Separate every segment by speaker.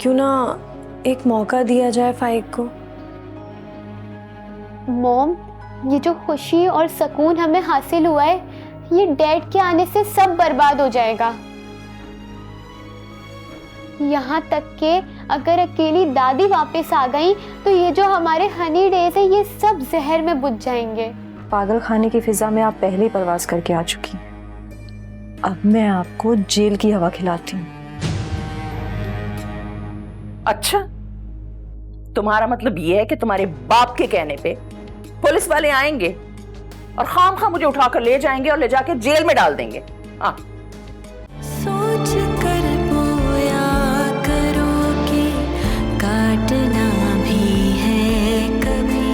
Speaker 1: क्यों ना एक मौका दिया जाए फाइक को।
Speaker 2: मॉम, ये जो खुशी और सुकून हमें हासिल हुआ है, ये डैड के आने से सब बर्बाद हो जाएगा। यहाँ तक कि अगर अकेली दादी वापस आ गई तो ये जो हमारे हनी डेज है ये सब जहर में बुझ जाएंगे।
Speaker 3: पागल खाने की फिजा में आप पहले ही परवाज करके आ चुकी हैं। अब मैं आपको जेल की हवा खिलाती हूँ।
Speaker 4: अच्छा, तुम्हारा मतलब ये है कि तुम्हारे बाप के कहने पे पुलिस वाले आएंगे और खामखा मुझे उठाकर ले जाएंगे और ले जाके जेल में डाल देंगे? हाँ,
Speaker 5: सोच कर बोया करो कि काटना भी है कभी।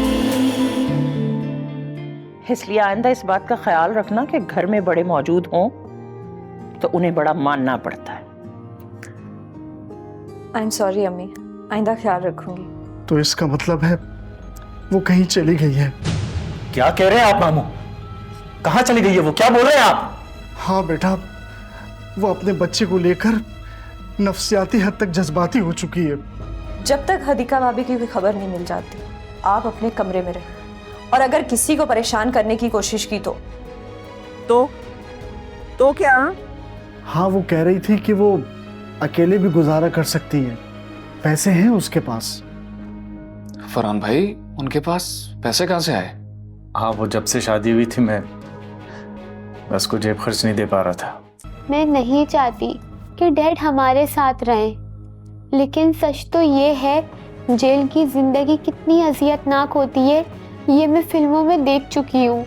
Speaker 4: इसलिए आइंदा इस बात का ख्याल रखना कि घर में बड़े मौजूद हों तो उन्हें बड़ा मानना पड़ता है।
Speaker 3: आई एम सॉरी अम्मी, आइंदा ख्याल रखूंगी।
Speaker 6: तो इसका मतलब है वो कहीं चली गई है?
Speaker 7: क्या कह रहे हैं आप मामू? कहाँ चली गई है वो? क्या बोल रहे हैं आप?
Speaker 6: हाँ बेटा, वो अपने बच्चे को लेकर नफ्सियाती हद तक जज्बाती हो चुकी है।
Speaker 3: जब तक हदीका भाभी की कोई खबर नहीं मिल जाती आप अपने कमरे में रहें, और अगर किसी को परेशान करने की कोशिश की
Speaker 4: तो क्या?
Speaker 6: हाँ, वो कह रही थी कि वो अकेले भी गुजारा कर सकती है, पैसे हैं उसके पास।
Speaker 8: फरहान भाई, उनके पास पैसे कहाँ से आए?
Speaker 7: हाँ, वो जब से शादी हुई थी मैं बस को जेब खर्च नहीं दे पा रहा था।
Speaker 2: मैं नहीं चाहती कि डैड हमारे साथ रहें, लेकिन सच तो ये है जेल की जिंदगी कितनी अजियतनाक होती है ये मैं फिल्मों में देख चुकी हूँ।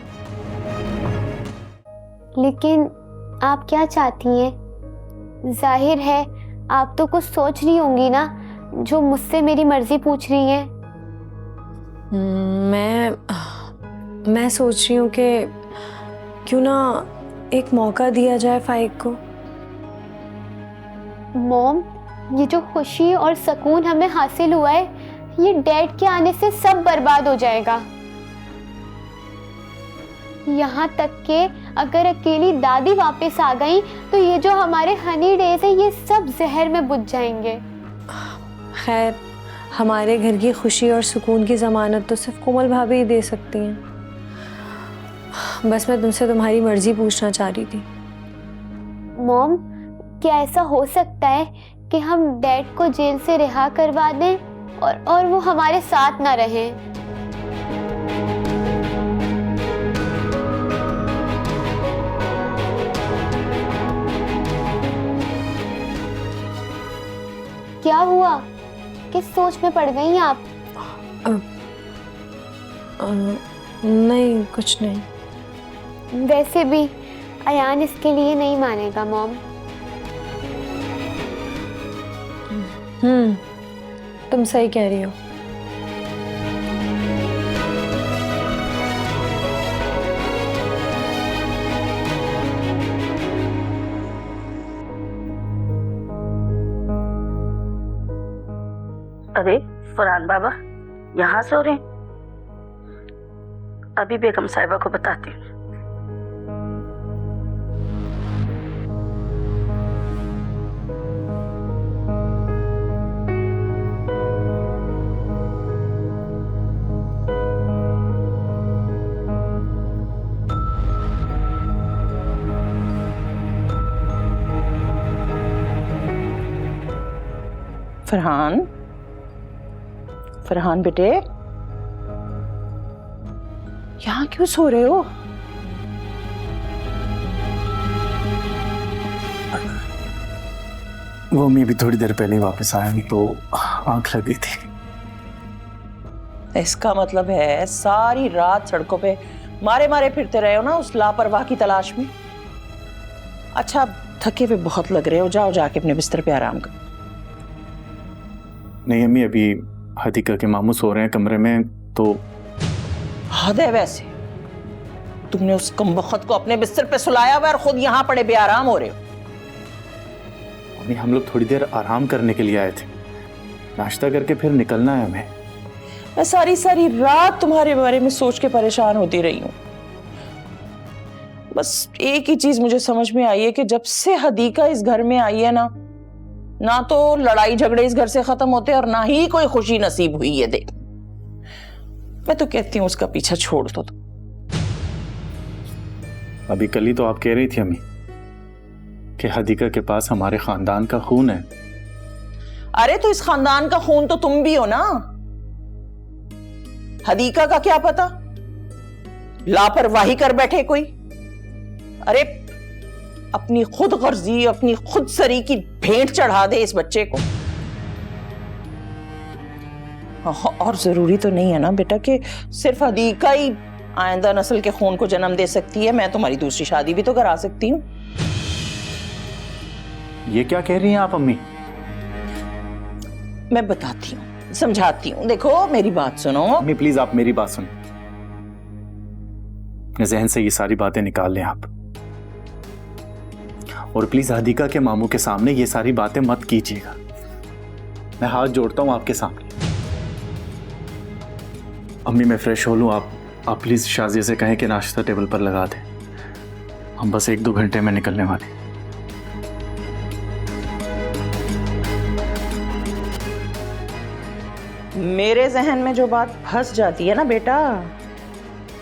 Speaker 2: लेकिन आप क्या चाहती हैं? जाहिर है आप तो कुछ सोच रही होंगी ना, जो मुझसे मेरी मर्जी पूछ रही हैं।
Speaker 1: मैं सोच रही हूँ कि क्यों ना एक मौका दिया जाए फाइक को।
Speaker 2: मॉम, ये जो खुशी और सुकून हमें हासिल हुआ है, ये डैड के आने से सब बर्बाद हो जाएगा। यहाँ तक कि अगर अकेली दादी वापस आ गई तो ये जो हमारे हनी डेज है ये सब जहर में बुझ जाएंगे।
Speaker 1: खैर, हमारे घर की खुशी और सुकून की जमानत तो सिर्फ कोमल भाभी ही दे सकती हैं। बस मैं तुमसे तुम्हारी मर्जी पूछना चाह रही थी।
Speaker 2: मॉम, क्या ऐसा हो सकता है कि हम डैड को जेल से रिहा करवा दें और वो हमारे साथ ना रहें? क्या हुआ? किस सोच में पड़ गई आप?
Speaker 1: नहीं, कुछ नहीं।
Speaker 2: वैसे भी अयान इसके लिए नहीं मानेगा मॉम।
Speaker 1: तुम सही कह रही हो।
Speaker 9: अरे फरहान बाबा, यहाँ सो रहे? अभी बेगम साहिबा को बताती हूँ।
Speaker 4: फरहान, फरहान बेटे, यहाँ क्यों सो रहे हो?
Speaker 7: वो मैं भी थोड़ी देर पहले वापस आया हूँ तो आंख लग गई थी।
Speaker 4: इसका मतलब है सारी रात सड़कों पे मारे मारे फिरते रहे हो ना उस लापरवाह की तलाश में। अच्छा, थके हुए बहुत लग रहे हो, जाओ जाके अपने बिस्तर पे आराम करो।
Speaker 7: नहीं अम्मी, अभी हदीका के मामू सो रहे हैं कमरे में तो।
Speaker 4: हद है वैसे, तुमने उस कमबख्त को अपने बिस्तर पे सुलाया हुआ और खुद यहाँ पड़े बेआराम हो रहे हो।
Speaker 7: अम्मी, हम लोग थोड़ी देर आराम करने के लिए आए थे, नाश्ता करके फिर निकलना है हमें।
Speaker 4: मैं सारी सारी रात तुम्हारे बारे में सोच के परेशान होती रही हूँ। बस एक ही चीज मुझे समझ में आई है कि जब से हदीका इस घर में आई है ना, ना तो लड़ाई झगड़े इस घर से खत्म होते और ना ही कोई खुशी नसीब हुई है देख। मैं तो कहती हूँ उसका पीछा छोड़ दो।
Speaker 7: अभी कल ही तो आप कह रही थी अम्मी कि हदीका के पास हमारे खानदान का खून है।
Speaker 4: अरे तो इस खानदान का खून तो तुम भी हो ना। हदीका का क्या पता, लापरवाही कर बैठे कोई। अरे अपनी खुद गर्जी, अपनी खुद सरी की भेंट चढ़ा दे इस बच्चे को। और जरूरी तो नहीं है ना बेटा कि सिर्फ हदीका ही आइंदा नस्ल के खून को जन्म दे सकती है। मैं तुम्हारी दूसरी शादी भी तो करा सकती हूँ।
Speaker 7: ये क्या कह रही हैं आप अम्मी?
Speaker 4: मैं बताती हूँ, समझाती हूँ। देखो मेरी बात सुनो।
Speaker 7: अम्मी प्लीज आप मेरी बात सुनो। अपने जहन से ये सारी बातें निकाल लें आप, और प्लीज हदीका के मामू के सामने ये सारी बातें मत कीजिएगा। मैं हाथ जोड़ता हूं आपके सामने। अम्मी मैं फ्रेश हो लूं, आप प्लीज शाजिया से कहें कि नाश्ता टेबल पर लगा दें। हम बस 1-2 घंटे में निकलने वाले।
Speaker 4: मेरे जहन में जो बात फंस जाती है ना बेटा,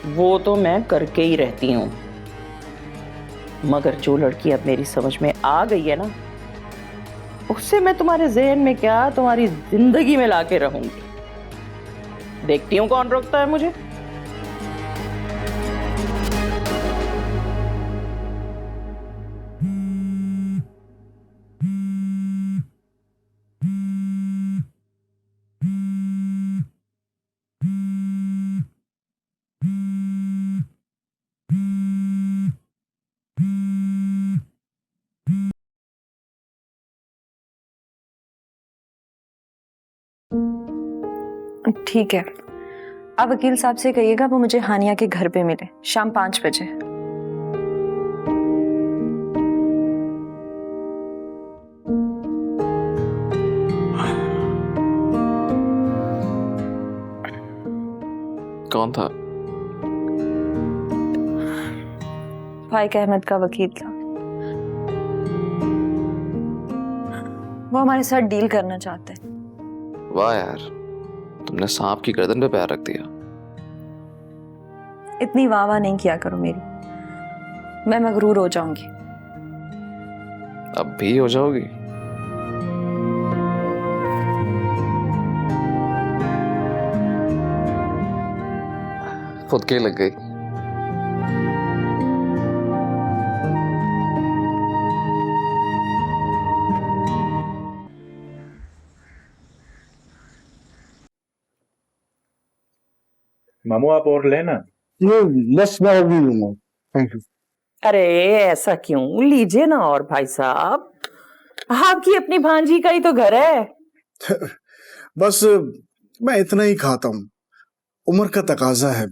Speaker 4: वो तो मैं करके ही रहती हूँ। मगर जो लड़की अब मेरी समझ में आ गई है ना, उससे मैं तुम्हारे जहन में क्या, तुम्हारी जिंदगी में लाके रहूंगी। देखती हूँ कौन रोकता है मुझे।
Speaker 3: ठीक है, आप वकील साहब से कहिएगा वो मुझे हानिया के घर पे मिले शाम 5 बजे।
Speaker 8: कौन था?
Speaker 3: फाइक अहमद का वकील था। वो हमारे साथ डील करना चाहते हैं।
Speaker 8: वाह यार, तुमने सांप की गर्दन पे पैर रख दिया।
Speaker 3: इतनी वाह नहीं किया करो मेरी, मैं मगरूर हो जाऊंगी।
Speaker 8: अब भी हो जाओगी? फुदके लग गई।
Speaker 7: मामू आप और लेना।
Speaker 6: बस मैं अभी लूंगा, थैंक यू।
Speaker 4: अरे ऐसा क्यों, लीजिए ना। और भाई साहब, आपकी अपनी भांजी का ही तो घर है।
Speaker 6: बस मैं इतना ही खाता हूँ, उम्र का तकाजा है।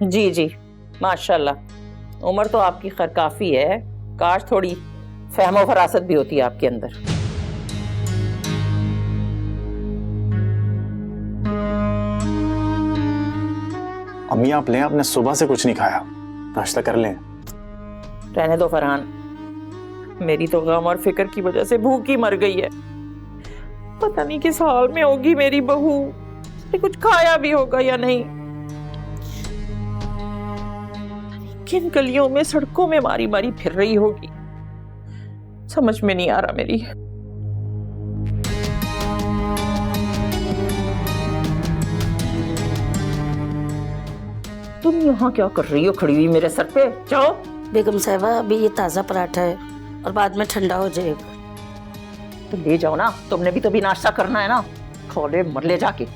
Speaker 4: जी जी माशाल्लाह, उम्र तो आपकी खैर काफी है। काश थोड़ी फहमो फरासत भी होती है आपके अंदर।
Speaker 7: अम्मी आप लें, आपने सुबह से कुछ नहीं खाया, नाश्ता कर लें।
Speaker 4: रहने दो फरहान, मेरी तो गम और फिक्र की वजह से भूख ही मर गई है। पता नहीं किस हाल में होगी मेरी बहू, कुछ खाया भी होगा या नहीं। किन गलियों में सड़कों में मारी मारी फिर रही होगी, समझ में नहीं आ रहा मेरी। तुम यहाँ क्या कर रही हो खड़ी हुई मेरे सर पे? जाओ।
Speaker 9: बेगम साहिबा अभी ये ताज़ा पराठा है और बाद में ठंडा हो जाएगा।
Speaker 4: तो ले जाओ ना, तुमने भी तो भी नाश्ता करना है ना। खा ले मर ले जाके।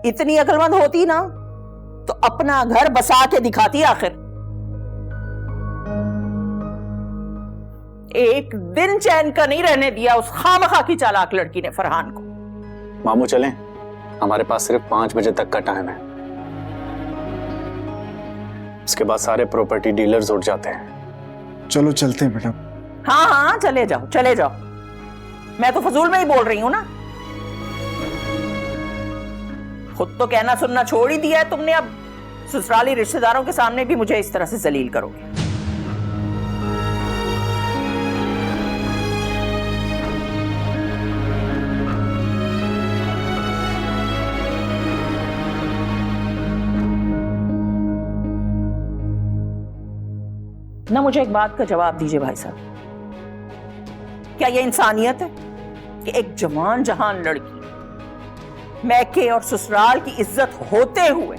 Speaker 4: इतनी अक्लमंद होती ना तो अपना घर बसा के दिखाती। आखिर एक दिन चैन का नहीं रहने दिया उस खामखा की चालाक लड़की ने फरहान को।
Speaker 7: मामू चलें, हमारे पास सिर्फ 5 बजे तक का टाइम है। उसके बाद सारे प्रॉपर्टी डीलर्स उठ जाते हैं।
Speaker 6: चलो चलते हैं बेटा।
Speaker 4: हाँ हाँ चले जाओ चले जाओ, मैं तो फजूल में ही बोल रही हूँ ना। खुद तो कहना सुनना छोड़ ही दिया है तुमने, अब ससुराली रिश्तेदारों के सामने भी मुझे इस तरह से जलील करोगे। ना मुझे एक बात का जवाब दीजिए भाई साहब, क्या यह इंसानियत है कि एक जवान जहान लड़की मैके और ससुराल की इज्जत होते हुए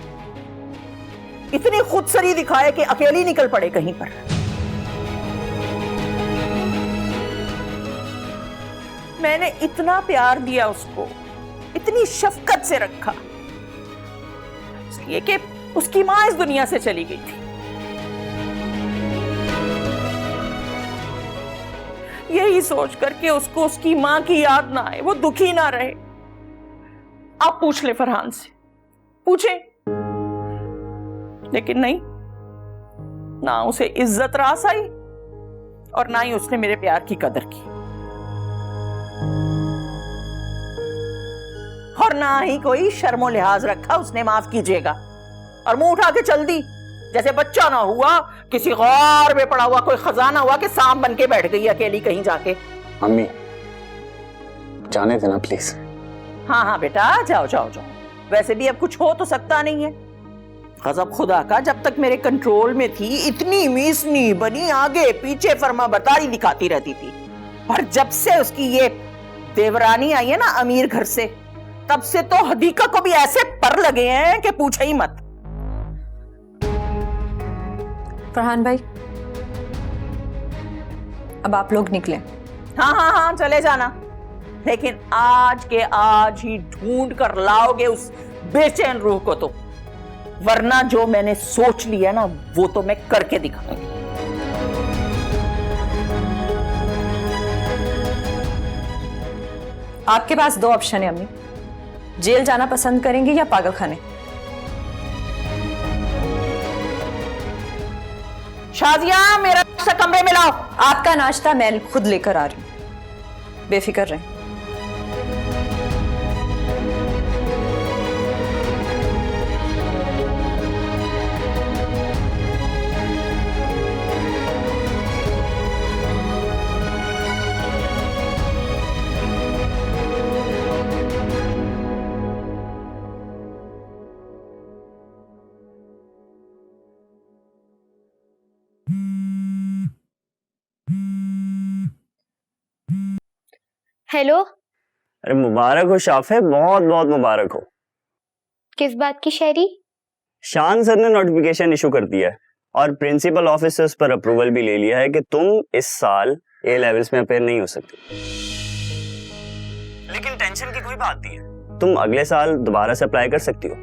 Speaker 4: इतनी खुदसरी दिखाए कि अकेली निकल पड़े कहीं पर? मैंने इतना प्यार दिया उसको, इतनी शफकत से रखा, इसलिए कि उसकी मां इस दुनिया से चली गई थी। यही सोच करके उसको उसकी मां की याद ना आए, वो दुखी ना रहे। आप पूछ ले फरहान से, पूछे, लेकिन नहीं, ना उसे इज्जत रास आई और ना ही उसने मेरे प्यार की कदर की, और ना ही कोई शर्मो लिहाज रखा उसने, माफ कीजिएगा, और मुंह उठा के चल दी जैसे बच्चा ना हुआ, किसी गौर में पड़ा हुआ कोई खजाना हुआ कि सांप बन के बैठ गई अकेली कहीं जाके।
Speaker 7: मम्मी जाने देना प्लीज।
Speaker 4: हाँ हाँ बेटा जाओ जाओ जाओ, वैसे भी अब कुछ हो तो सकता नहीं है। गजब खुदा का, जब तक मेरे कंट्रोल में थी इतनी मीसनी बनी, आगे पीछे फर्मा बरदारी दिखाती रहती थी, और जब से उसकी ये देवरानी आई है ना अमीर घर से, तब से तो हदीका को भी ऐसे पर लगे हैं कि पूछे ही मत।
Speaker 3: फरहान भाई अब आप लोग निकले।
Speaker 4: हाँ हाँ हाँ चले जाना, लेकिन आज के आज ही ढूंढ कर लाओगे उस बेचैन रूह को, तो वरना जो मैंने सोच लिया ना वो तो मैं करके दिखाऊंगी।
Speaker 3: आपके पास दो ऑप्शन है अम्मी, जेल जाना पसंद करेंगे या पागल खाने।
Speaker 4: शाजिया मेरा नाश्ता कमरे में लाओ।
Speaker 3: आपका नाश्ता मैं खुद लेकर आ रही हूं, बेफिक्र रहें।
Speaker 2: हेलो।
Speaker 10: अरे मुबारक हो शाफे, बहुत बहुत मुबारक हो।
Speaker 2: किस बात की शहरी?
Speaker 10: शान सर ने नोटिफिकेशन इशू कर दिया है और प्रिंसिपल ऑफिस से उस पर अप्रूवल भी ले लिया है कि तुम इस साल ए लेवल्स में अपेयर नहीं हो सकते। लेकिन टेंशन की कोई बात नहीं है, तुम अगले साल दोबारा से अप्लाई कर सकती हो।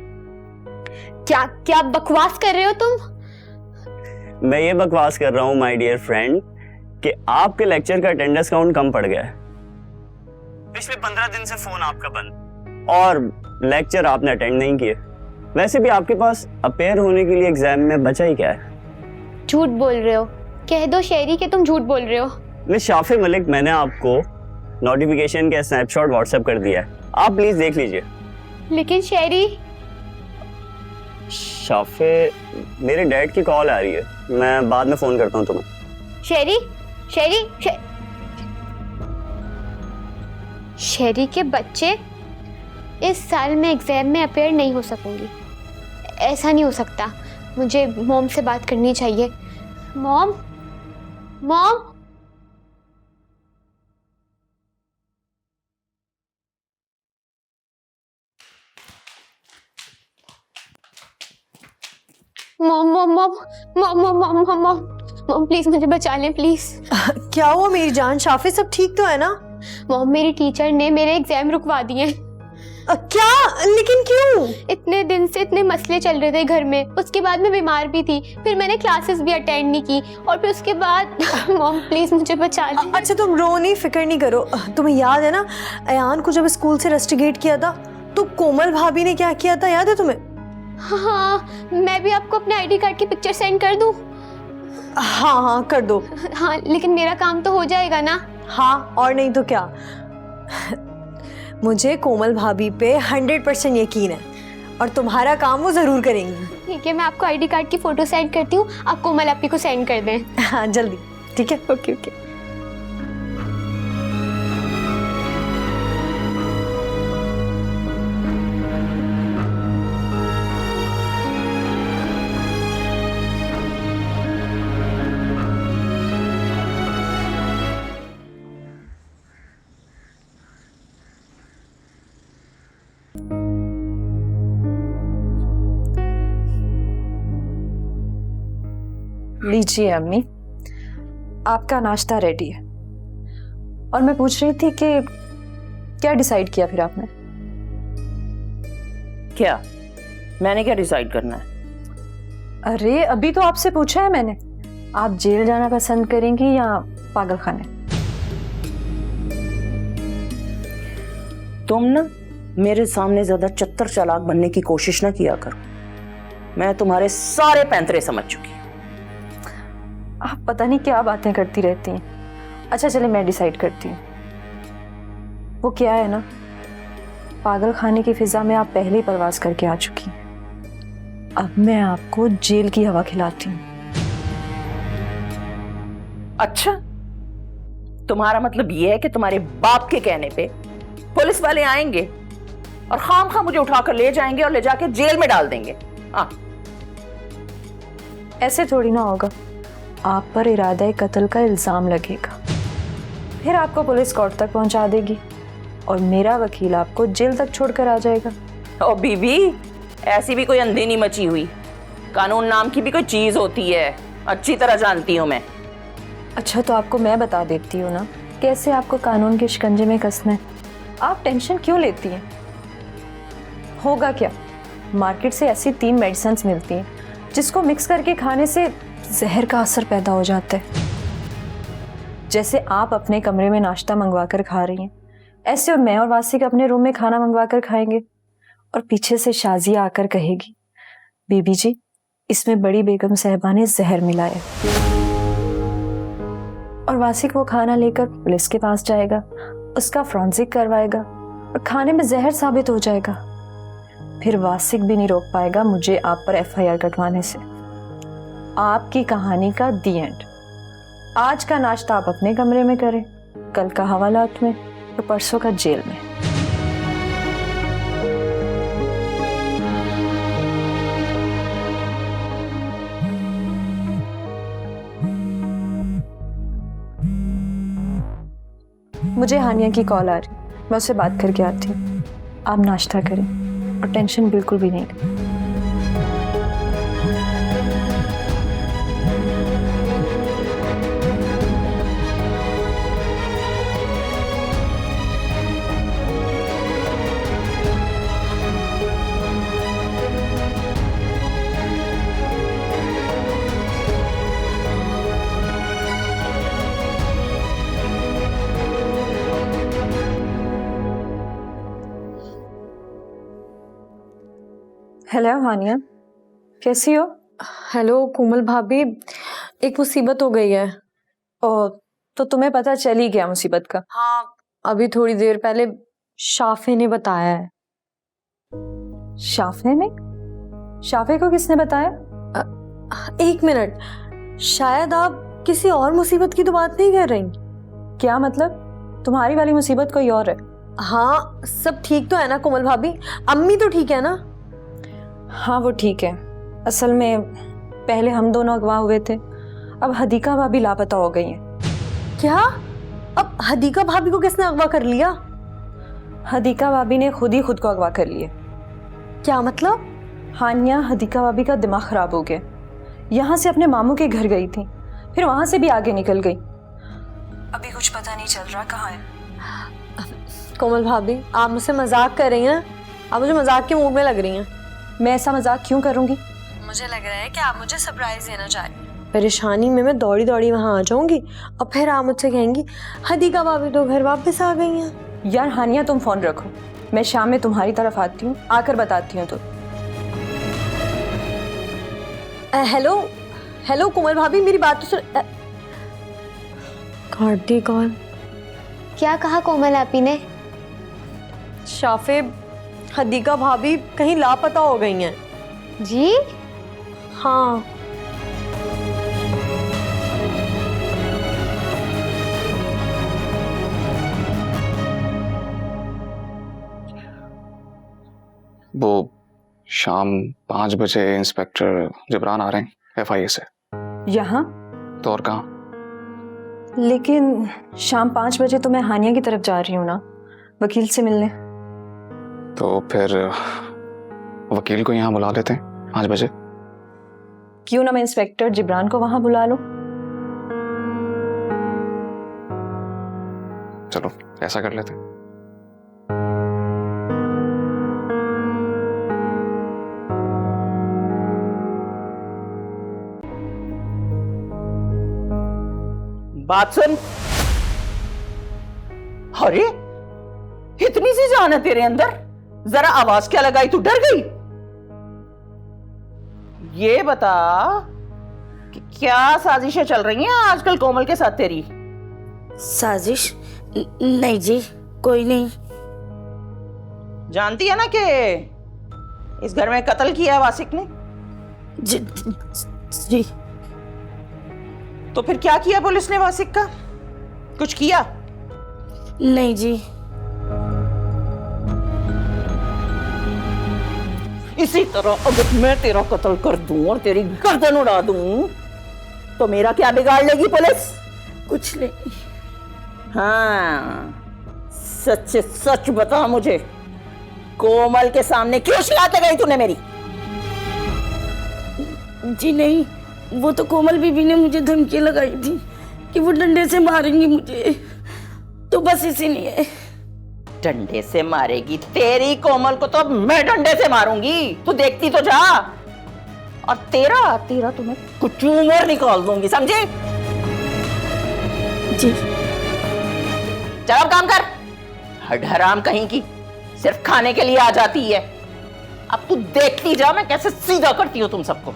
Speaker 2: क्या क्या बकवास कर रहे हो तुम?
Speaker 10: मैं ये बकवास कर रहा हूँ माय डियर फ्रेंड कि आपके लेक्चर का अटेंडेंस काउंट कम पड़ गया है। पिछले 15 दिन से फोन आपका बंद और लेक्चर आपने अटेंड नहीं किए। वैसे भी आपके पास अपेयर होने के लिए एग्जाम में बचा ही क्या है?
Speaker 2: झूठ बोल रहे हो, कह दो शेरी कि तुम झूठ बोल रहे हो।
Speaker 10: मिस शाफे मलिक, मैंने आपको नोटिफिकेशन का स्नैपशॉट व्हाट्सएप कर दिया है, आप प्लीज देख लीजिए।
Speaker 2: लेकिन शेरी।
Speaker 10: शाफे मेरे डैड की कॉल आ रही है, मैं बाद में फोन करता हूँ तुम्हें।
Speaker 2: शेरी शेरी शेरी के बच्चे इस साल में एग्जाम में अपेयर नहीं हो सकूंगी। ऐसा नहीं हो सकता, मुझे मॉम से बात करनी चाहिए। Mom mom mom mom mom mom mom mom mom mom mom please मुझे बचा लें प्लीज।
Speaker 1: क्या हुआ मेरी जान? शाफी सब ठीक तो है ना?
Speaker 2: मॉम मेरी टीचर ने मेरे एग्जाम रुकवा दिए।
Speaker 1: क्या? लेकिन क्यों?
Speaker 2: इतने दिन से इतने मसले चल रहे थे घर में, उसके बाद मैं बीमार भी थी, फिर मैंने क्लासेस भी अटेंड नहीं की, और फिर उसके बाद मॉम प्लीज मुझे बचा लें।
Speaker 1: अच्छा तुम रो नहीं, फिक्र नहीं करो। तुम्हें याद है ना अयान को जब स्कूल से रस्टिकेट किया था तो कोमल भाभी ने क्या किया था, याद है तुम्हें?
Speaker 2: हाँ, मैं भी आपको अपने आईडी कार्ड की पिक्चर सेंड कर दूं?
Speaker 1: हाँ हाँ कर दो।
Speaker 2: हाँ, लेकिन मेरा काम तो हो जाएगा ना?
Speaker 1: हाँ और नहीं तो क्या। मुझे कोमल भाभी पे 100% यकीन है और तुम्हारा काम वो जरूर करेंगी।
Speaker 2: ठीक है, मैं आपको आईडी कार्ड की फोटो सेंड करती हूँ, आप कोमल आपी को सेंड कर दें।
Speaker 1: हाँ जल्दी। ठीक है, ओके ओके।
Speaker 3: लीजिए अम्मी, आपका नाश्ता रेडी है। और मैं पूछ रही थी कि क्या डिसाइड किया फिर आपने?
Speaker 4: क्या? मैंने क्या डिसाइड करना है?
Speaker 3: अरे अभी तो आपसे पूछा है मैंने, आप जेल जाना पसंद करेंगी या पागल खाने?
Speaker 4: तुम ना मेरे सामने ज्यादा चत्तर चालाक बनने की कोशिश ना किया करो, मैं तुम्हारे सारे पैंतरे समझ चुकी।
Speaker 3: आप पता नहीं क्या बातें करती रहती हैं। अच्छा चले मैं डिसाइड करती हूँ। वो क्या है ना, पागल खाने की फिजा में आप पहले ही परवाज करके आ चुकी हैं। अब मैं आपको जेल की हवा खिलाती हूँ।
Speaker 4: अच्छा, तुम्हारा मतलब ये है कि तुम्हारे बाप के कहने पे पुलिस वाले आएंगे और खामखा मुझे उठाकर ले जाएंगे और ले जाके जेल में डाल देंगे? हाँ,
Speaker 3: ऐसे थोड़ी ना होगा। आप पर इरादा कत्ल का इल्जाम लगेगा, फिर आपको पुलिस कोर्ट तक पहुंचा देगी और मेरा वकील आपको जेल तक छोड़कर आ जाएगा।
Speaker 4: ओ बीबी, ऐसी भी कोई अंधी नहीं मची हुई। कानून नाम की भी कोई चीज होती है, अच्छी तरह जानती हूँ मैं।
Speaker 3: अच्छा तो आपको मैं बता देती हूँ ना कैसे आपको कानून के शिकंजे में कसना है। आप टेंशन क्यों लेती हैं? होगा क्या, मार्केट से ऐसी 3 मेडिसिन मिलती हैं जिसको मिक्स करके खाने से जहर का असर पैदा हो जाता है। जैसे आप अपने कमरे में नाश्ता मंगवा कर खा रही हैं, ऐसे और मैं और वासिक अपने रूम में खाना मंगवा कर खाएंगे और पीछे से शाजिया आकर कहेगी, बीबी जी इसमें बड़ी बेगम साहिबा ने जहर मिलाया। और वासिक वो खाना लेकर पुलिस के पास जाएगा, उसका फोरेंसिक करवाएगा और खाने में जहर साबित हो जाएगा। फिर वासिक भी नहीं रोक पाएगा मुझे आप पर FIR कटवाने से। आपकी कहानी का दी एंड। आज का नाश्ता आप अपने कमरे में करें, कल का हवालात में और परसों का जेल में। मुझे हानिया की कॉल आ रही, मैं उससे बात करके आती हूँ। आप नाश्ता करें और टेंशन बिल्कुल भी नहीं लें। हेलो हानिया, कैसी हो?
Speaker 1: हेलो कोमल भाभी, एक मुसीबत हो गई है।
Speaker 3: ओ, तो तुम्हें पता चल ही गया मुसीबत का?
Speaker 1: हाँ, अभी थोड़ी देर पहले शाफे ने बताया है।
Speaker 3: शाफे ने? शाफे को किसने बताया?
Speaker 1: 1 मिनट, शायद आप किसी और मुसीबत की तो बात नहीं कर रही?
Speaker 3: क्या मतलब? तुम्हारी वाली मुसीबत कोई और है?
Speaker 1: हाँ, सब ठीक तो है ना कोमल भाभी? अम्मी तो ठीक है ना?
Speaker 3: हाँ वो ठीक है। असल में पहले हम दोनों अगवा हुए थे, अब हदीका भाभी लापता हो गई हैं।
Speaker 1: क्या? अब हदीका भाभी को किसने अगवा कर लिया?
Speaker 3: हदीका भाभी ने खुद ही खुद को अगवा कर लिया।
Speaker 1: क्या मतलब?
Speaker 3: हानिया, हदीका भाभी का दिमाग खराब हो गया। यहाँ से अपने मामू के घर गई थी, फिर वहां से भी आगे निकल गई। अभी कुछ पता नहीं चल रहा कहाँ है।
Speaker 1: कोमल भाभी, आप मुझसे मजाक कर रही हैं? आप मुझे मजाक के मूड में लग रही हैं।
Speaker 3: मैं ऐसा मजाक क्यों करूंगी?
Speaker 1: मुझे लग रहा है कि आप मुझे सरप्राइज देना चाह रही हैं। परेशानी में मैं दौड़ी दौड़ी वहां आ जाऊंगी और फिर आप मुझसे कहेंगी हदीका भाभी तो घर वापस आ गई हैं।
Speaker 3: यार हानिया, तुम फोन रखो, मैं शाम में तुम्हारी तरफ आती हूँ, आकर बताती हूँ। तो
Speaker 1: हेलो हेलो कोमल भाभी, मेरी बात तो सुन। काट दी कॉल।
Speaker 2: क्या कहा कोमल आपी ने?
Speaker 1: शाफे, हदीका भाभी कहीं लापता हो गई हैं।
Speaker 2: जी?
Speaker 1: हाँ।
Speaker 8: वो शाम 5 बजे इंस्पेक्टर जबरान आ रहे हैं FIA से।
Speaker 3: यहाँ?
Speaker 8: तो और कहाँ?
Speaker 3: लेकिन शाम 5 बजे तो मैं हानिया की तरफ जा रही हूँ ना, वकील से मिलने।
Speaker 8: तो फिर वकील को यहाँ बुला लेते हैं 5 बजे।
Speaker 3: क्यों ना मैं इंस्पेक्टर जिब्रान को वहां बुला लूं?
Speaker 8: चलो ऐसा कर लेते हैं।
Speaker 4: बात सुन। अरे इतनी सी जान है तेरे अंदर, जरा आवाज क्या लगाई, तू डर गई? ये बता कि क्या साजिशें चल रही हैं आजकल कोमल के साथ तेरी?
Speaker 9: साजिश? नहीं जी, कोई नहीं।
Speaker 4: जानती है ना कि इस घर में कत्ल किया है वासिक ने?
Speaker 9: जी।
Speaker 4: तो फिर क्या किया पुलिस ने वासिक का? कुछ किया?
Speaker 9: नहीं जी।
Speaker 4: इसी तरह अगर मैं तेरा कत्ल कर दूं और तेरी गर्दन उड़ा दूं तो मेरा क्या बिगाड़ लेगी पुलिस?
Speaker 9: कुछ नहीं।
Speaker 4: हाँ, सच सच बता मुझे, कोमल के सामने क्यों शिकायत गई तूने मेरी?
Speaker 9: जी नहीं, वो तो कोमल बीबी ने मुझे धमकी लगाई थी कि वो डंडे से मारेंगी मुझे, तो बस इसीलिए।
Speaker 4: डंडे से मारेगी? तेरी कोमल को तो मैं डंडे से मारूंगी, तू देखती तो जा। और तेरा तेरा तो मैं कुचूमर निकाल दूंगी, समझे?
Speaker 9: जी।
Speaker 4: चल अब काम कर। हड हराम कहीं की, सिर्फ खाने के लिए आ जाती है। अब तू देखती जा मैं कैसे सीधा करती हूँ तुम सबको।